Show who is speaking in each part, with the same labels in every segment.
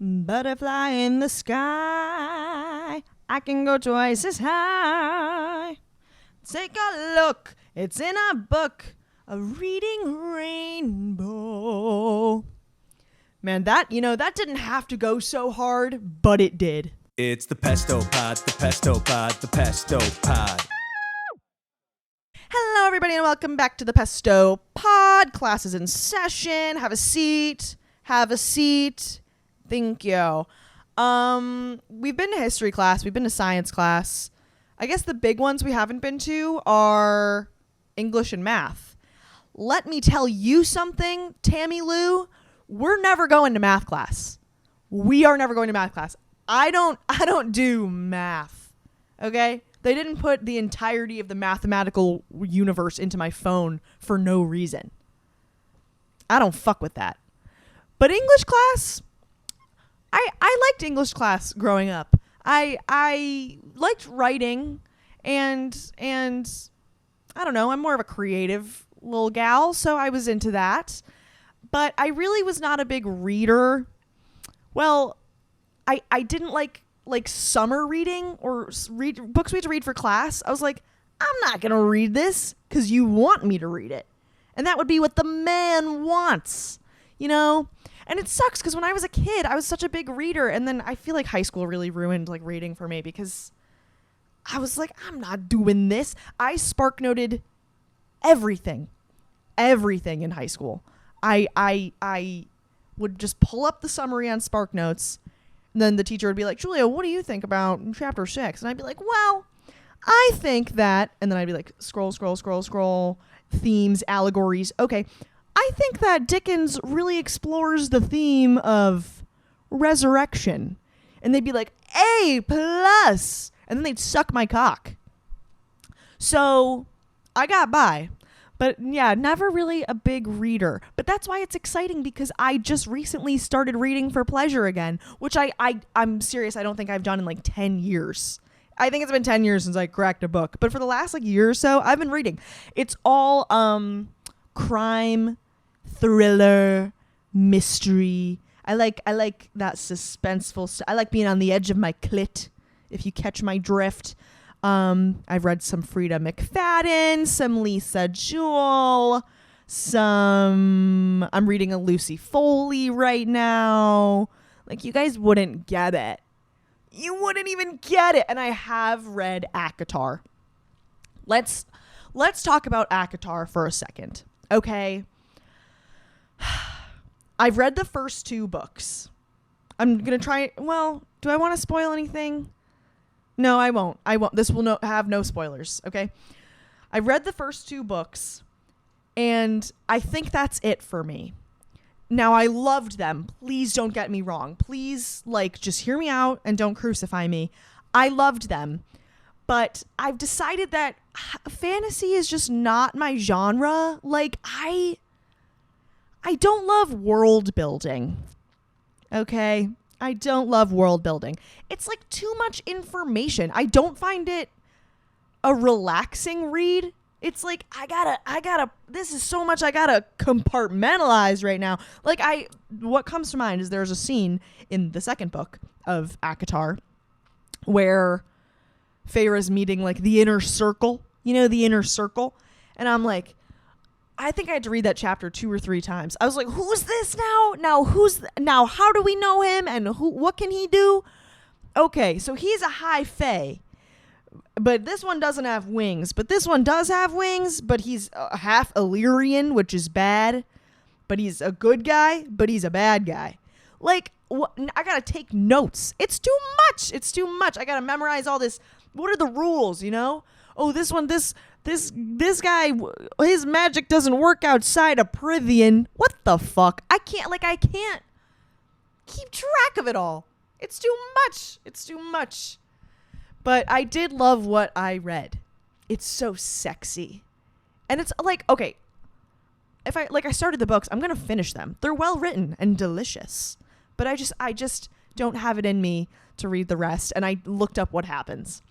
Speaker 1: Butterfly in the sky, I can go twice as high. Take a look, it's in a book, a reading rainbow. Man, that didn't have to go so hard, but it did.
Speaker 2: It's the Pesto Pod, the Pesto Pod, the Pesto Pod.
Speaker 1: Hello, everybody, and welcome back to the Pesto Pod. Class is in session. Have a seat. Have a seat. Thank you. We've been to history class. We've been to science class. I guess the big ones we haven't been to are English and math. Let me tell you something, Tammy Lou. We're never going to math class. We are never going to math class. I don't do math. Okay? They didn't put the entirety of the mathematical universe into my phone for no reason. I don't fuck with that. But English class, I liked English class growing up. I liked writing and I don't know, I'm more of a creative little gal, so I was into that. But I really was not a big reader. Well, I didn't like summer reading or read books we had to read for class. I was like, I'm not going to read this because you want me to read it. And that would be what the man wants, you know? And it sucks because when I was a kid, I was such a big reader. And then I feel like high school really ruined like reading for me because I was like, I'm not doing this. I spark noted everything in high school. I would just pull up the summary on Spark Notes. And then the teacher would be like, Julia, what do you think about chapter 6? And I'd be like, well, I think that, and then I'd be like, scroll, themes, allegories. Okay, I think that Dickens really explores the theme of resurrection. And they'd be like, A+. And then they'd suck my cock. So I got by. But yeah, never really a big reader. But that's why it's exciting because I just recently started reading for pleasure again, which I'm serious, I don't think I've done in like 10 years. I think it's been 10 years since I cracked a book. But for the last like year or so, I've been reading. It's all crime, thriller, mystery. I like that suspenseful I like being on the edge of my clit, if you catch my drift. I've read some Frida McFadden, some Lisa Jewell, I'm reading a Lucy Foley right now. Like, you guys wouldn't get it. You wouldn't even get it. And I have read ACOTAR. Let's talk about ACOTAR for a second. Okay. I've read the first 2 books. I'm going to try. Well, do I want to spoil anything? No, I won't. This will have no spoilers, okay? I read the first 2 books, and I think that's it for me. Now, I loved them. Please don't get me wrong. Please, just hear me out and don't crucify me. I loved them. But I've decided that fantasy is just not my genre. I don't love world building, okay? I don't love world building. It's like too much information. I don't find it a relaxing read. It's like, I gotta, this is so much I gotta compartmentalize right now. What comes to mind is there's a scene in the second book of ACOTAR where Feyre's meeting the inner circle, the inner circle. And I'm like, I think I had to read that chapter 2 or 3 times. I was like, who's this now? Now how do we know him? And what can he do? Okay, so he's a high fae. But this one doesn't have wings. But this one does have wings. But he's half Illyrian, which is bad. But he's a good guy. But he's a bad guy. I gotta take notes. It's too much. I gotta memorize all this. What are the rules, Oh, this one, this guy, his magic doesn't work outside of Prithian. What the fuck? I can't keep track of it all. It's too much. But I did love what I read. It's so sexy. And it's okay, if I started the books, I'm going to finish them. They're well written and delicious. But I just don't have it in me to read the rest. And I looked up what happens.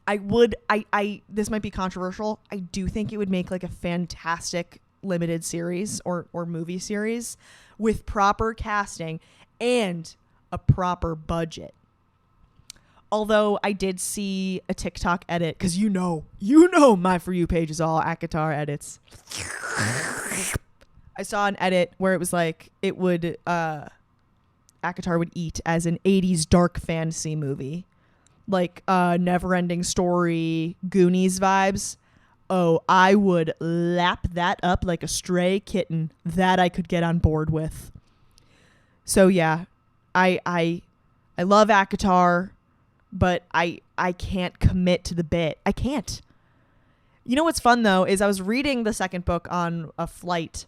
Speaker 1: This might be controversial. I do think it would make a fantastic, limited series or movie series with proper casting and a proper budget. Although I did see a TikTok edit, because you know my For You page is all ACOTAR edits. I saw an edit where it was like it would ACOTAR would eat as an 80s dark fantasy movie, like Neverending Story, Goonies vibes. Oh, I would lap that up like a stray kitten. That I could get on board with. So yeah, I love ACOTAR, but I can't commit to the bit. I can't. You know what's fun though is I was reading the second book on a flight,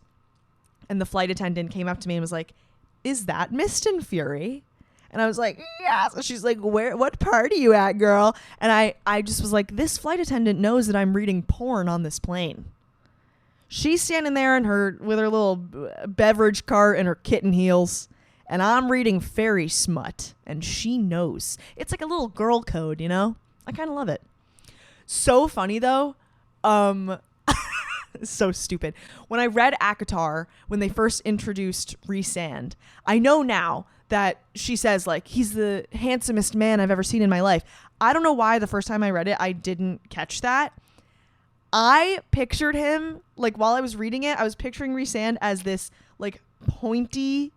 Speaker 1: and the flight attendant came up to me and was like, "Is that Mist and Fury?" And I was like, "Yeah." So she's like, what part are you at, girl?" And I just was like, this flight attendant knows that I'm reading porn on this plane. She's standing there with her little beverage cart and her kitten heels, and I'm reading fairy smut, and she knows. It's like a little girl code, you know? I kind of love it. So funny though. So stupid. When I read ACOTAR, when they first introduced Rhysand, I know now that she says, like, he's the handsomest man I've ever seen in my life. I don't know why the first time I read it, I didn't catch that. I pictured him, like, while I was reading it, I was picturing Rhysand as this, like, pointy,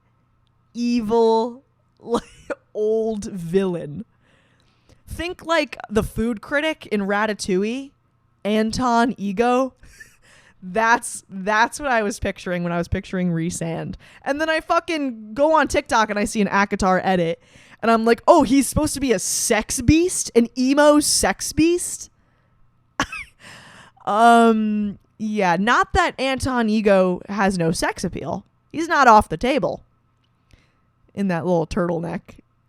Speaker 1: evil, like, old villain. Think like the food critic in Ratatouille, Anton Ego. That's what I was picturing when I was picturing Rhysand. And then I fucking go on TikTok and I see an ACOTAR edit. And I'm like, oh, he's supposed to be a sex beast? An emo sex beast? Yeah, not that Anton Ego has no sex appeal. He's not off the table in that little turtleneck.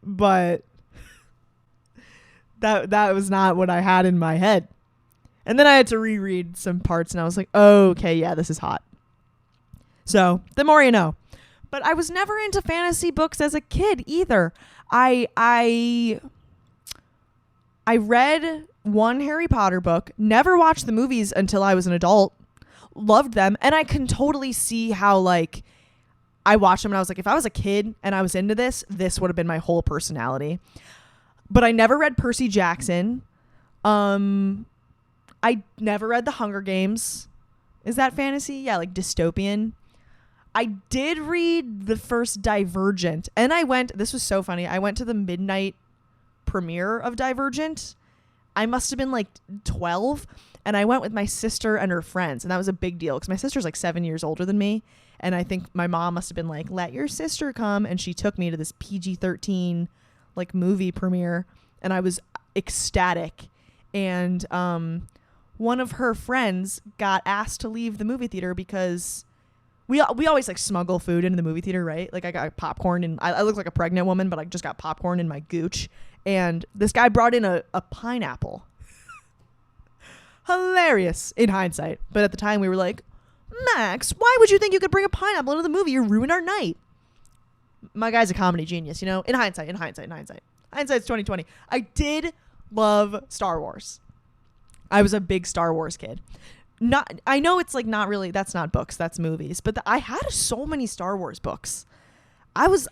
Speaker 1: But that was not what I had in my head. And then I had to reread some parts, and I was like, oh, okay, yeah, this is hot. So, the more you know. But I was never into fantasy books as a kid either. I read one Harry Potter book, never watched the movies until I was an adult, loved them, and I can totally see how, like, I watched them and I was like, if I was a kid and I was into this would have been my whole personality. But I never read Percy Jackson. I never read The Hunger Games. Is that fantasy? Yeah, like dystopian. I did read the first Divergent. And this was so funny. I went to the midnight premiere of Divergent. I must have been like 12. And I went with my sister and her friends. And that was a big deal because my sister's like 7 years older than me. And I think my mom must have been like, let your sister come. And she took me to this PG-13 like movie premiere. And I was ecstatic. And one of her friends got asked to leave the movie theater because we always like smuggle food into the movie theater, right? Like I got popcorn and I look like a pregnant woman, but I just got popcorn in my gooch. And this guy brought in a pineapple. Hilarious in hindsight. But at the time we were like, Max, why would you think you could bring a pineapple into the movie? You ruined our night. My guy's a comedy genius, you know? In hindsight. Hindsight's 2020. I did love Star Wars. I was a big Star Wars kid. I know it's like not really, that's not books, that's movies, but I had so many Star Wars books. I was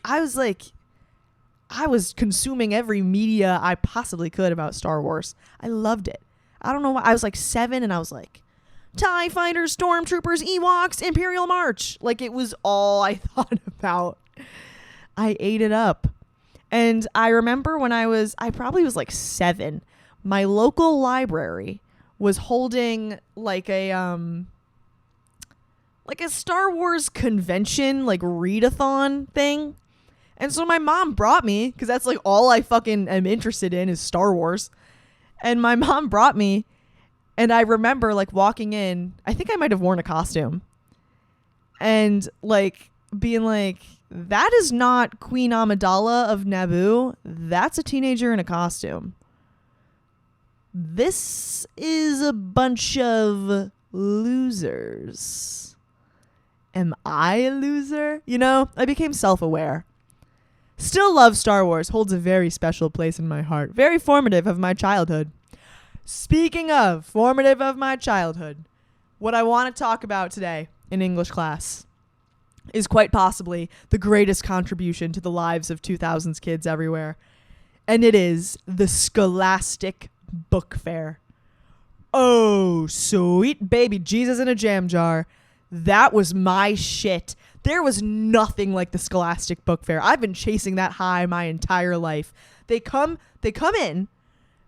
Speaker 1: consuming every media I possibly could about Star Wars. I loved it. I don't know why. I was like 7 and I was like, TIE Fighters, Stormtroopers, Ewoks, Imperial March. Like it was all I thought about. I ate it up. And I remember when I probably was like 7, my local library was holding like a Star Wars convention, like readathon thing. And so my mom brought me, because that's like all I fucking am interested in is Star Wars. And my mom brought me, and I remember like walking in, I think I might have worn a costume, and like being like, that is not Queen Amidala of Naboo. That's a teenager in a costume. This is a bunch of losers. Am I a loser? You know, I became self-aware. Still love Star Wars. Holds a very special place in my heart. Very formative of my childhood. Speaking of formative of my childhood, what I want to talk about today, in English class is quite possibly the greatest contribution to the lives of 2000s kids everywhere. And it is the Scholastic Book Fair. Oh, sweet baby Jesus in a jam jar. That was my shit. There was nothing like the Scholastic Book Fair. I've been chasing that high my entire life. They come in,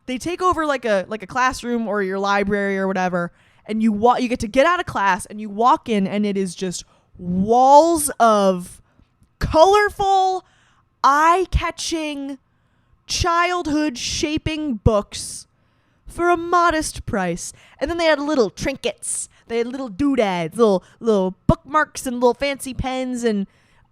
Speaker 1: they take over like a classroom or your library or whatever, and you get to get out of class and you walk in, and it is just walls of colorful, eye-catching, childhood-shaping books for a modest price. And then they had little trinkets. They had little doodads, little bookmarks and little fancy pens, and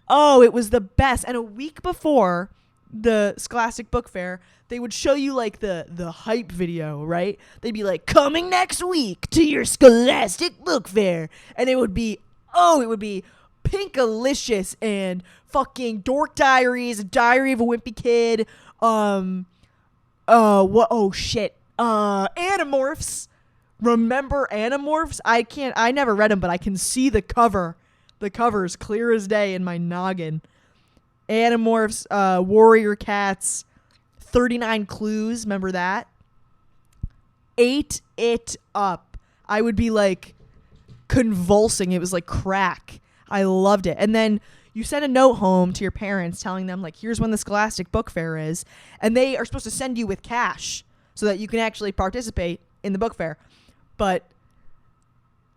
Speaker 1: oh, it was the best. And a week before the Scholastic Book Fair, they would show you like the hype video, right? They'd be like, coming next week to your Scholastic Book Fair. And it would be Pinkalicious and fucking Dork Diaries, Diary of a Wimpy Kid, Animorphs. Remember Animorphs? I never read them, but I can see the cover. The cover is clear as day in my noggin. Animorphs, Warrior Cats, 39 Clues, remember that? Ate it up. I would be like convulsing. It was like crack. I loved it. And then you send a note home to your parents telling them, like, here's when the Scholastic Book Fair is. And they are supposed to send you with cash so that you can actually participate in the book fair. But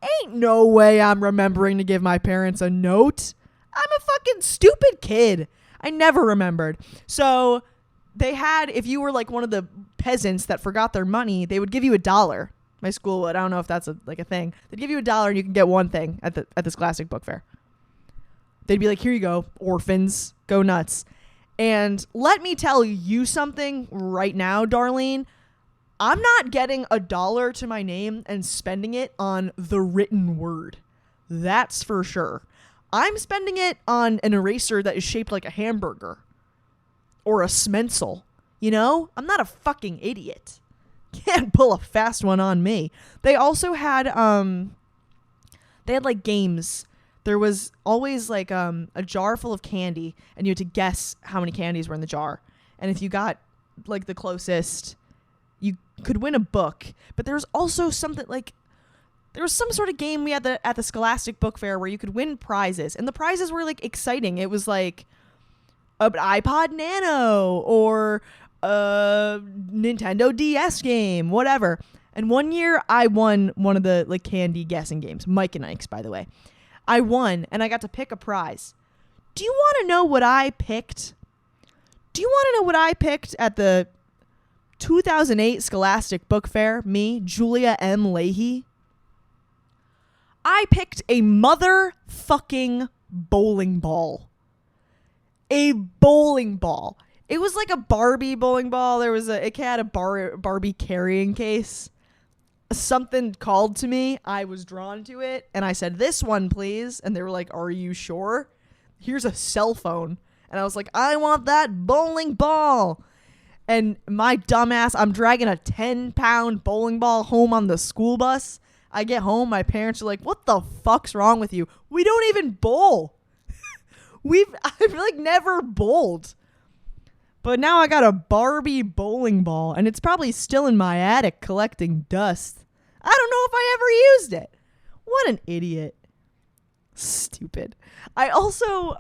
Speaker 1: ain't no way I'm remembering to give my parents a note. I'm a fucking stupid kid. I never remembered. So they had, if you were like one of the peasants that forgot their money, they would give you $1. My school would. I don't know if that's a thing. They'd give you $1 and you can get one thing at the Scholastic Book Fair. They'd be like, here you go, orphans, go nuts. And let me tell you something right now, Darlene. I'm not getting $1 to my name and spending it on the written word. That's for sure. I'm spending it on an eraser that is shaped like a hamburger or a Smensel. You know, I'm not a fucking idiot. Can't pull a fast one on me. They also had like games. There was always like a jar full of candy, and you had to guess how many candies were in the jar. And if you got like the closest, you could win a book. But there was also something like, there was some sort of game we had at the Scholastic Book Fair where you could win prizes, and the prizes were like exciting. It was like an iPod Nano or a Nintendo DS game, whatever. And one year I won one of the like candy guessing games, Mike and Ike's, by the way. I won, and I got to pick a prize. Do you want to know what I picked? Do you want to know what I picked at the 2008 Scholastic Book Fair? Me, Julia M. Leahy. I picked a motherfucking bowling ball. A bowling ball. It was like a Barbie bowling ball. It had a Barbie carrying case. Something called to me. I was drawn to it, and I said, this one, please. And they were like, are you sure? Here's a cell phone. And I was like, I want that bowling ball. And my dumbass, I'm dragging a 10-pound bowling ball home on the school bus. I get home, my parents are like, what the fuck's wrong with you? We don't even bowl. I've like never bowled. But now I got a Barbie bowling ball, and it's probably still in my attic collecting dust. I don't know if I ever used it. What an idiot. Stupid. I also,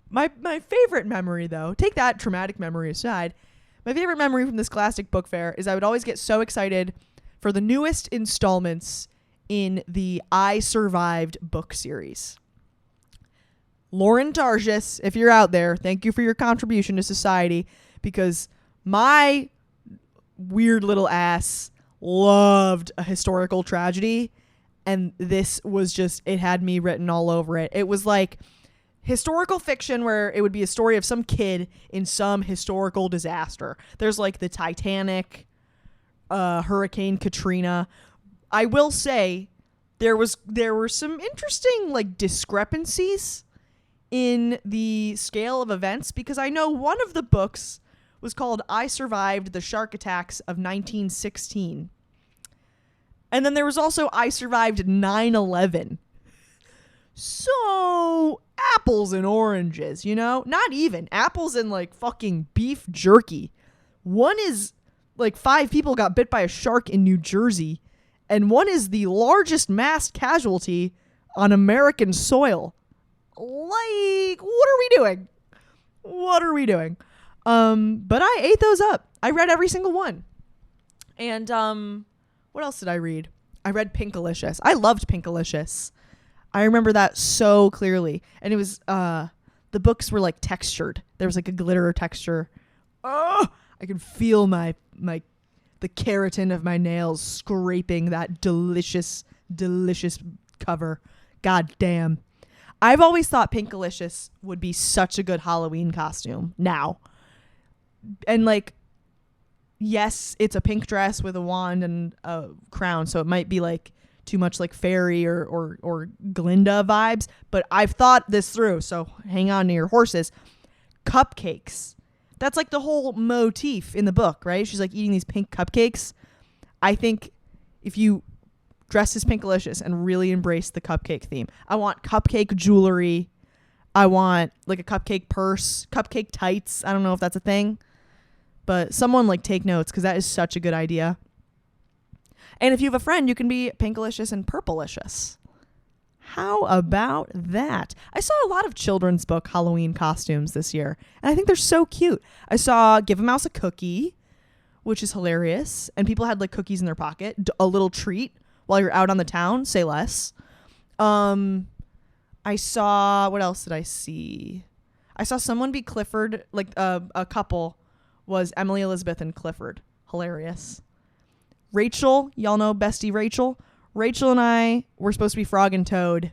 Speaker 1: my favorite memory, though, take that traumatic memory aside, my favorite memory from this Scholastic Book Fair is I would always get so excited for the newest installments in the I Survived book series. Lauren Targis, if you're out there, thank you for your contribution to society, because my weird little ass loved a historical tragedy, and this was just, it had me written all over it. It was like historical fiction where it would be a story of some kid in some historical disaster. There's like the Titanic, Hurricane Katrina. I will say there were some interesting like discrepancies in the scale of events, because I know one of the books was called I Survived the Shark Attacks of 1916. And then there was also I Survived 9/11. So apples and oranges, you know? Not even. Apples and like fucking beef jerky. One is like 5 people got bit by a shark in New Jersey, and one is the largest mass casualty on American soil. Like, what are we doing? What are we doing? But I ate those up. I read every single one. And what else did I read? I read Pinkalicious. I loved Pinkalicious. I remember that so clearly. And it was the books were like textured. There was like a glitter texture. Oh, I could feel the keratin of my nails scraping that delicious cover. God damn. I've always thought Pinkalicious would be such a good Halloween costume now. And like, yes, it's a pink dress with a wand and a crown, so it might be like too much like fairy or Glinda vibes, but I've thought this through, so hang on to your horses. Cupcakes. That's like the whole motif in the book, right? She's like eating these pink cupcakes. I think if you dress as Pinkalicious and really embrace the cupcake theme, I want cupcake jewelry. I want like a cupcake purse, cupcake tights. I don't know if that's a thing, but someone like take notes, because that is such a good idea. And if you have a friend, you can be Pinkalicious and Purplicious. How about that? I saw a lot of children's book Halloween costumes this year, and I think they're so cute. I saw Give a Mouse a Cookie, which is hilarious, and people had like cookies in their pocket, a little treat while you're out on the town, say less. I saw, what else did I see? I saw someone be Clifford, like a couple was Emily Elizabeth and Clifford. Hilarious. Rachel, y'all know bestie Rachel. Rachel and I were supposed to be Frog and Toad,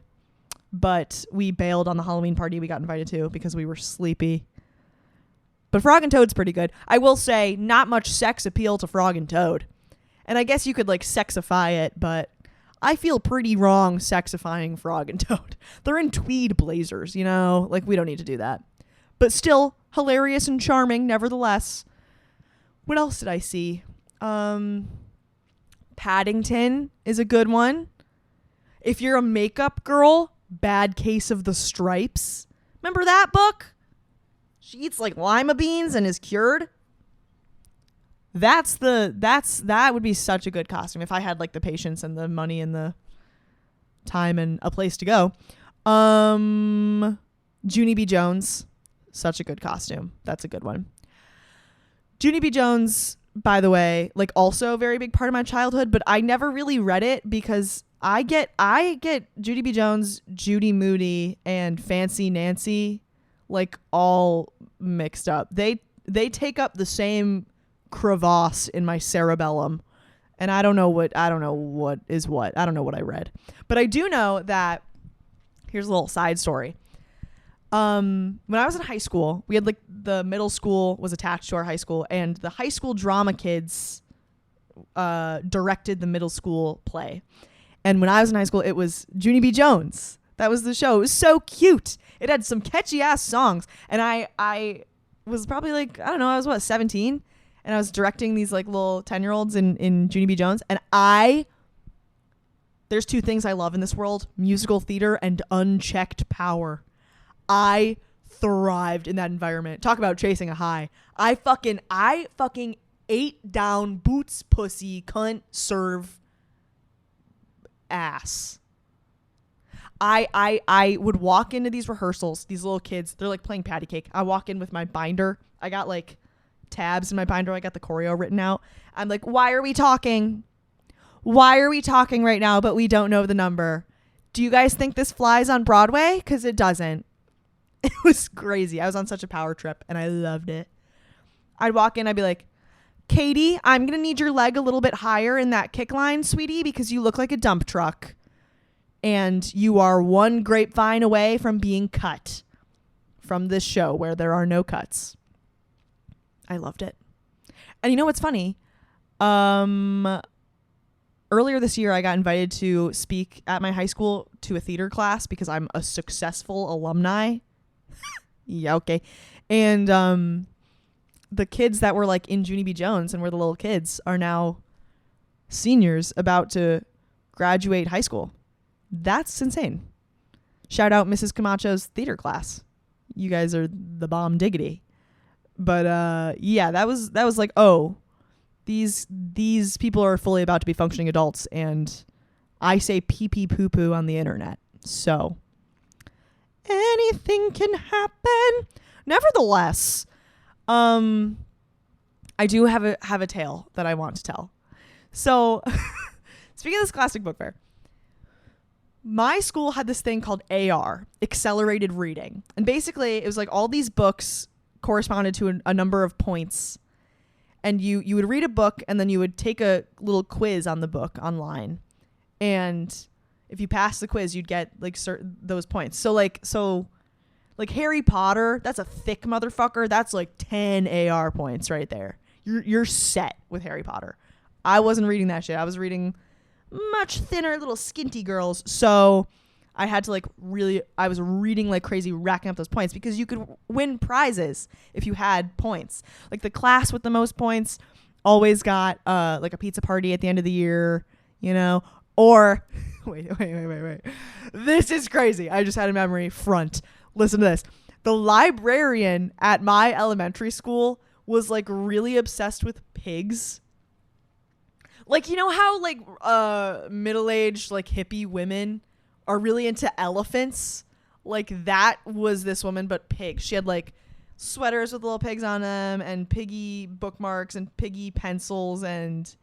Speaker 1: but we bailed on the Halloween party we got invited to because we were sleepy. But Frog and Toad's pretty good. I will say, not much sex appeal to Frog and Toad. And I guess you could like sexify it, but I feel pretty wrong sexifying Frog and Toad. They're in tweed blazers, you know? Like, we don't need to do that. But still, hilarious and charming, nevertheless. What else did I see? Paddington is a good one. If you're a makeup girl, Bad Case of the Stripes. Remember that book? She eats like lima beans and is cured. That would be such a good costume if I had like the patience and the money and the time and a place to go. Junie B. Jones, such a good costume. That's a good one. Junie B. Jones, by the way, like also a very big part of my childhood, but I never really read it because I get Junie B. Jones, Judy Moody, and Fancy Nancy like all mixed up. They take up the same crevasse in my cerebellum, and I don't know what is what. I don't know what I read, but I do know that here's a little side story. When I was in high school, we had like the middle school was attached to our high school, and the high school drama kids directed the middle school play. And when I was in high school, it was Junie B. Jones. That was the show. It was so cute. It had some catchy ass songs, and I was probably like, I don't know, I was 17, and I was directing these like little 10-year-olds in Junie B. Jones, and there's two things I love in this world: musical theater and unchecked power. I thrived in that environment. Talk about chasing a high. I fucking ate down boots, pussy, cunt, serve, ass. I would walk into these rehearsals, these little kids, they're like playing patty cake. I walk in with my binder. I got like tabs in my binder. I got the choreo written out. I'm like, why are we talking? Why are we talking right now, but we don't know the number? Do you guys think this flies on Broadway? Because it doesn't. It was crazy. I was on such a power trip, and I loved it. I'd walk in. I'd be like, Katie, I'm going to need your leg a little bit higher in that kick line, sweetie, because you look like a dump truck. And you are one grapevine away from being cut from this show where there are no cuts. I loved it. And you know what's funny? Earlier this year, I got invited to speak at my high school to a theater class because I'm a successful alumni. Yeah, okay. And the kids that were like in Junie B. Jones and were the little kids are now seniors about to graduate high school. That's insane. Shout out Mrs. Camacho's theater class. You guys are the bomb diggity. But yeah, that was like, oh, these people are fully about to be functioning adults, and I say pee pee poo poo on the internet. So anything can happen. Nevertheless, I do have a tale that I want to tell. So speaking of this Scholastic Book Fair, my school had this thing called AR, accelerated reading. And basically it was like all these books corresponded to a number of points. And you would read a book, and then you would take a little quiz on the book online. And if you passed the quiz, you'd get like those points. So like Harry Potter, that's a thick motherfucker. That's like 10 AR points right there. You're set with Harry Potter. I wasn't reading that shit. I was reading much thinner little skinty girls. So I had to I was reading like crazy, racking up those points, because you could win prizes if you had points. Like the class with the most points always got like a pizza party at the end of the year, you know, or wait. This is crazy. I just had a memory front. Listen to this. The librarian at my elementary school was like really obsessed with pigs. Like, you know how like middle-aged like hippie women are really into elephants? Like that was this woman, but pigs. She had like sweaters with little pigs on them, and piggy bookmarks and piggy pencils, and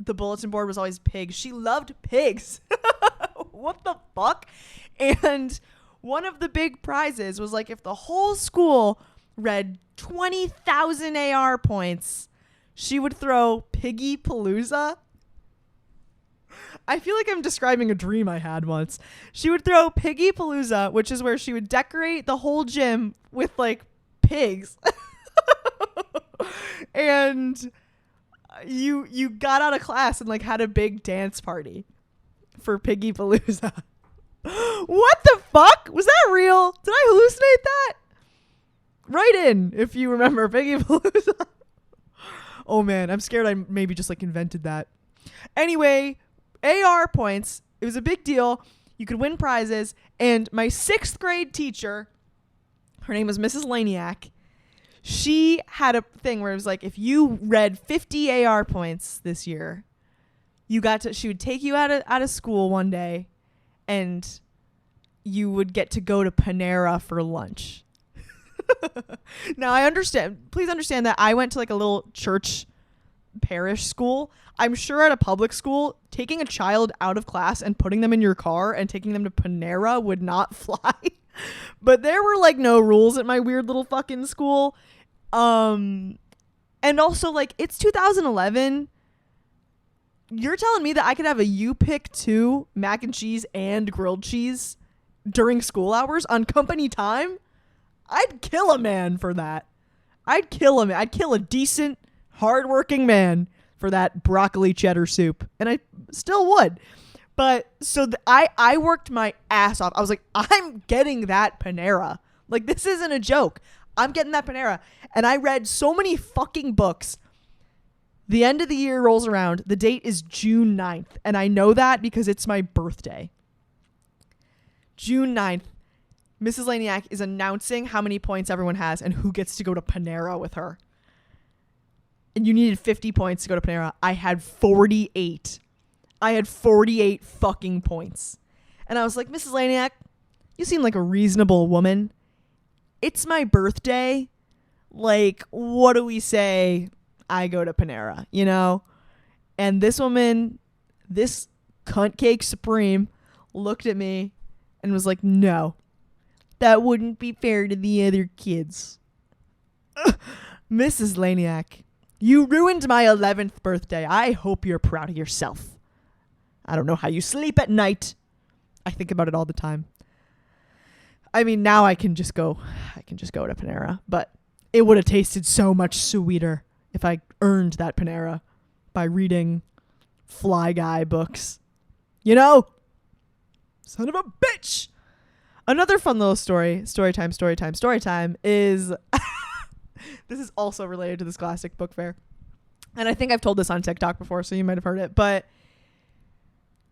Speaker 1: the bulletin board was always pigs. She loved pigs. What the fuck? And one of the big prizes was like, if the whole school read 20,000 AR points, she would throw Piggy Palooza. I feel like I'm describing a dream I had once. She would throw Piggy Palooza, which is where she would decorate the whole gym with like pigs. And you got out of class and like had a big dance party for Piggy Palooza. What the fuck? Was that real? Did I hallucinate that? Write in if you remember Piggy Palooza. Oh man, I'm scared I maybe just like invented that. Anyway, AR points. It was a big deal. You could win prizes. And my 6th grade teacher, her name was Mrs. Laniak, she had a thing where it was like, if you read 50 AR points this year, she would take you out of school one day, and you would get to go to Panera for lunch. Now please understand that I went to like a little church parish school. I'm sure at a public school, taking a child out of class and putting them in your car and taking them to Panera would not fly. But there were like no rules at my weird little fucking school. And also like, it's 2011. You're telling me that I could have a You Pick 2 mac and cheese and grilled cheese during school hours on company time? I'd kill a man for that. I'd kill a decent, hardworking man for that broccoli cheddar soup. And I still would. But so I worked my ass off. I was like, I'm getting that Panera. Like, this isn't a joke. I'm getting that Panera. And I read so many fucking books. The end of the year rolls around. The date is June 9th. And I know that because it's my birthday. June 9th. Mrs. Laniak is announcing how many points everyone has and who gets to go to Panera with her. And you needed 50 points to go to Panera. I had 48. I had 48 fucking points. And I was like, Mrs. Laniak, you seem like a reasonable woman. It's my birthday. Like, what do we say? I go to Panera, you know? And this woman, this cunt cake supreme, looked at me and was like, no. That wouldn't be fair to the other kids. Mrs. Laniak, you ruined my 11th birthday. I hope you're proud of yourself. I don't know how you sleep at night. I think about it all the time. I mean, now I can just go to Panera, but it would have tasted so much sweeter if I earned that Panera by reading Fly Guy books. You know? Son of a bitch! Another fun little story time is this is also related to the Scholastic Book Fair. And I think I've told this on TikTok before, so you might have heard it. But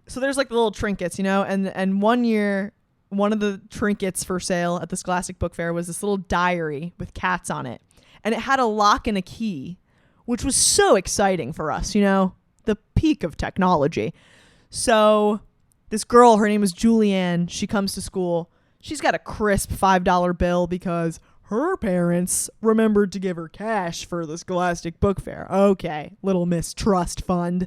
Speaker 1: so there's like the little trinkets, you know, and one year one of the trinkets for sale at the Scholastic Book Fair was this little diary with cats on it. And it had a lock and a key, which was so exciting for us, you know, the peak of technology. So this girl, her name was Julianne. She comes to school. She's got a crisp $5 bill because her parents remembered to give her cash for the Scholastic Book Fair. Okay, little Miss Trust Fund.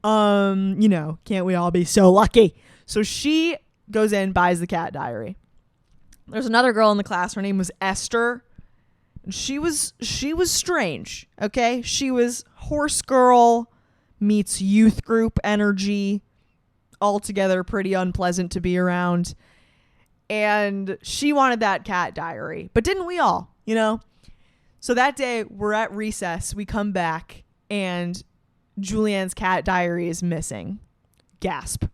Speaker 1: You know, can't we all be so lucky? So she goes in, buys the cat diary. There's another girl in the class. Her name was Esther. She was strange. Okay, she was horse girl meets youth group energy. Altogether pretty unpleasant to be around. And she wanted that cat diary, but didn't we all? You know. So that day we're at recess. We come back and Julianne's cat diary is missing. Gasp.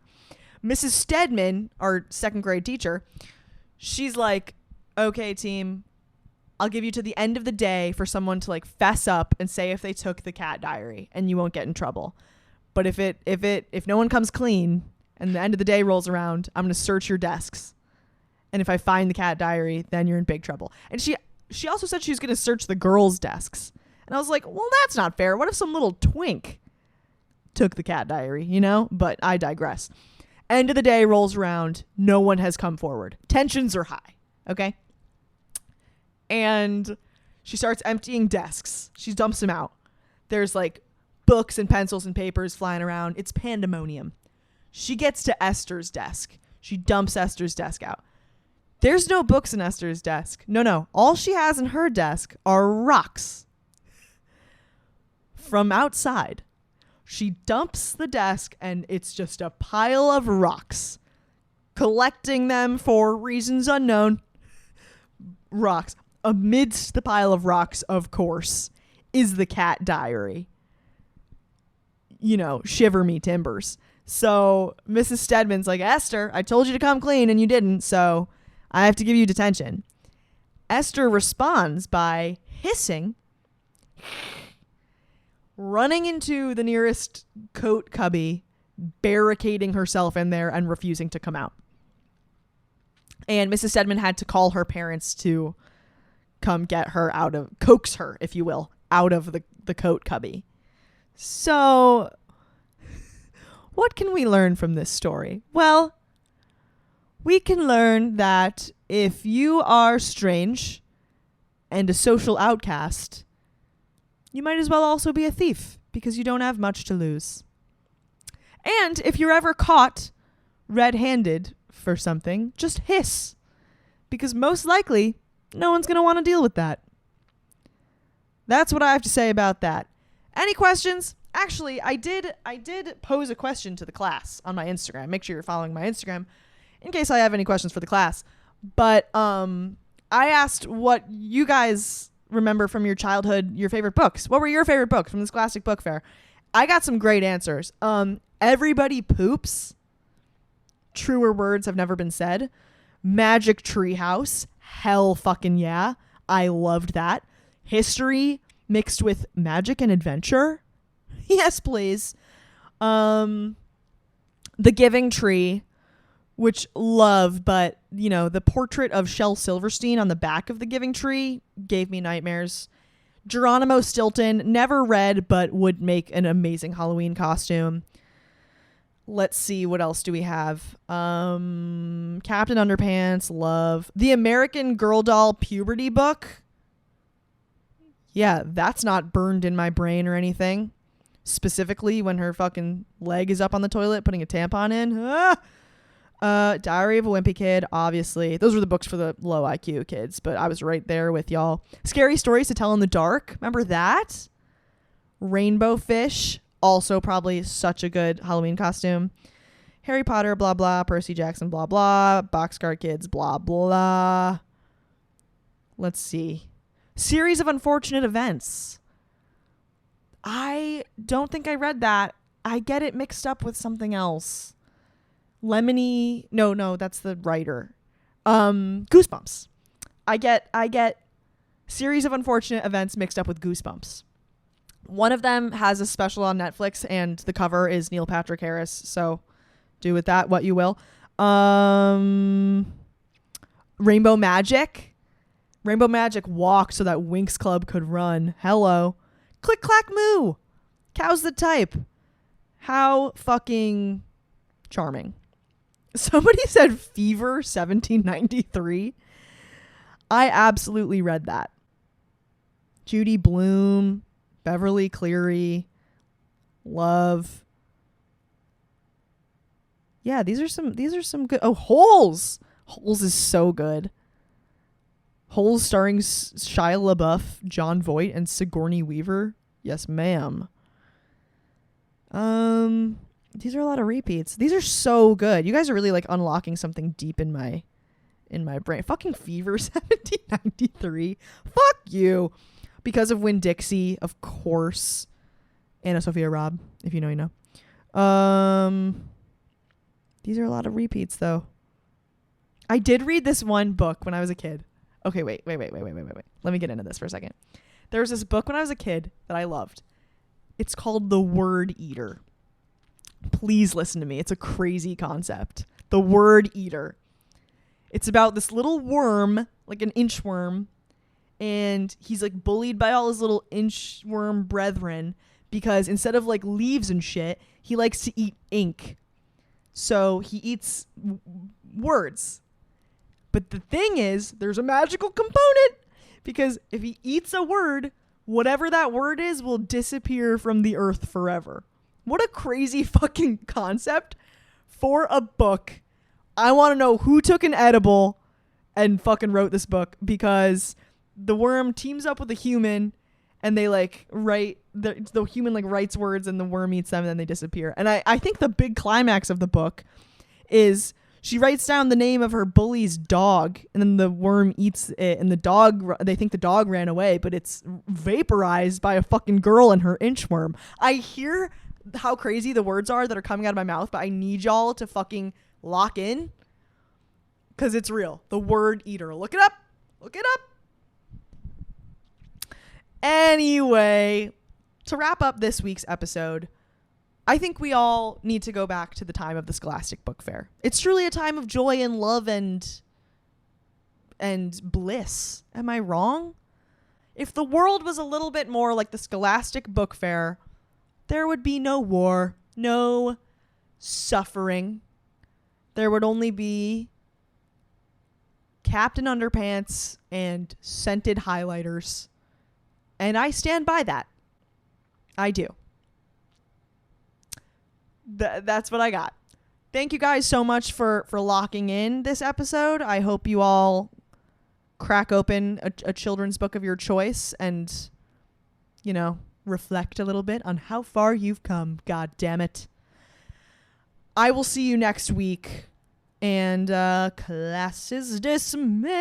Speaker 1: Mrs. Stedman, our second grade teacher, she's like, okay, team, I'll give you to the end of the day for someone to like fess up and say if they took the cat diary and you won't get in trouble. But if no one comes clean and the end of the day rolls around, I'm going to search your desks. And if I find the cat diary, then you're in big trouble. And she also said she was going to search the girls' desks. And I was like, well, that's not fair. What if some little twink took the cat diary, you know? But I digress. End of the day rolls around. No one has come forward. Tensions are high. Okay. And she starts emptying desks. She dumps them out. There's like books and pencils and papers flying around. It's pandemonium. She gets to Esther's desk. She dumps Esther's desk out. There's no books in Esther's desk. No. All she has in her desk are rocks from outside. She dumps the desk and it's just a pile of rocks. Collecting them for reasons unknown. Rocks. Amidst the pile of rocks, of course, is the cat diary. You know, shiver me timbers. So Mrs. Stedman's like, Esther, I told you to come clean and you didn't, so I have to give you detention. Esther responds by hissing, running into the nearest coat cubby, barricading herself in there and refusing to come out. And Mrs. Stedman had to call her parents to come get her coax her, if you will, out of the coat cubby. So what can we learn from this story? Well, we can learn that if you are strange and a social outcast, you might as well also be a thief because you don't have much to lose. And if you're ever caught red-handed for something, just hiss, because most likely no one's going to want to deal with that. That's what I have to say about that. Any questions? Actually, I did pose a question to the class on my Instagram. Make sure you're following my Instagram in case I have any questions for the class. But I asked what you guys remember from your childhood, your favorite books. What were your favorite books from the Scholastic Book Fair? I got some great answers. Everybody Poops. Truer words have never been said. Magic Treehouse. Hell fucking yeah. I loved that. History mixed with magic and adventure. Yes, please. The Giving Tree, which love, but you know, the portrait of Shel Silverstein on the back of The Giving Tree gave me nightmares. Geronimo Stilton, never read, but would make an amazing Halloween costume. Let's see, what else do we have? Captain Underpants, love. The American Girl Doll puberty book. Yeah, that's not burned in my brain or anything. Specifically when her fucking leg is up on the toilet putting a tampon in. Diary of a Wimpy Kid, obviously. Those were the books for the low IQ kids, but I was right there with y'all. Scary Stories to Tell in the Dark. Remember that? Rainbow Fish. Also probably such a good Halloween costume. Harry Potter, blah, blah. Percy Jackson, blah, blah. Boxcar Kids, blah, blah. Let's see. Series of Unfortunate Events. I don't think I read that. I get it mixed up with something else. Lemony. No, that's the writer. Goosebumps. I get Series of Unfortunate Events mixed up with Goosebumps. One of them has a special on Netflix and the cover is Neil Patrick Harris. So do with that what you will. Rainbow Magic. Rainbow Magic walked so that Winx Club could run. Hello. Click Clack Moo. Cow's the type. How fucking charming. Somebody said Fever 1793. I absolutely read that. Judy Blume, Beverly Cleary, Love. Yeah, these are some good. Oh, Holes. Holes is so good. Holes starring Shia LaBeouf, John Voight, and Sigourney Weaver. Yes, ma'am. These are a lot of repeats. These are so good. You guys are really like unlocking something deep in my brain. Fucking Fever 1793. Fuck you. Because of Winn-Dixie, of course. Anna Sophia Robb, if you know, you know. These are a lot of repeats though. I did read this one book when I was a kid. Okay, wait. Let me get into this for a second. There was this book when I was a kid that I loved. It's called The Word Eater. Please listen to me. It's a crazy concept. The Word Eater. It's about this little worm, like an inchworm, and he's like bullied by all his little inchworm brethren because instead of like leaves and shit, he likes to eat ink. So he eats words. But the thing is, there's a magical component because if he eats a word, whatever that word is will disappear from the earth forever. What a crazy fucking concept for a book. I want to know who took an edible and fucking wrote this book because the worm teams up with a human and they like write, the human like writes words and the worm eats them and then they disappear. And I think the big climax of the book is she writes down the name of her bully's dog and then the worm eats it and the dog, they think the dog ran away, but it's vaporized by a fucking girl and her inchworm. I hear how crazy the words are that are coming out of my mouth, but I need y'all to fucking lock in because it's real. The Word Eater. Look it up. Anyway, to wrap up this week's episode, I think we all need to go back to the time of the Scholastic Book Fair. It's truly a time of joy and love and bliss. Am I wrong? If the world was a little bit more like the Scholastic Book Fair, there would be no war, no suffering. There would only be Captain Underpants and scented highlighters. And I stand by that. I do. That's what I got. Thank you guys so much for locking in this episode. I hope you all crack open a children's book of your choice and, you know, reflect a little bit on how far you've come. God damn it. I will see you next week. And class is dismissed.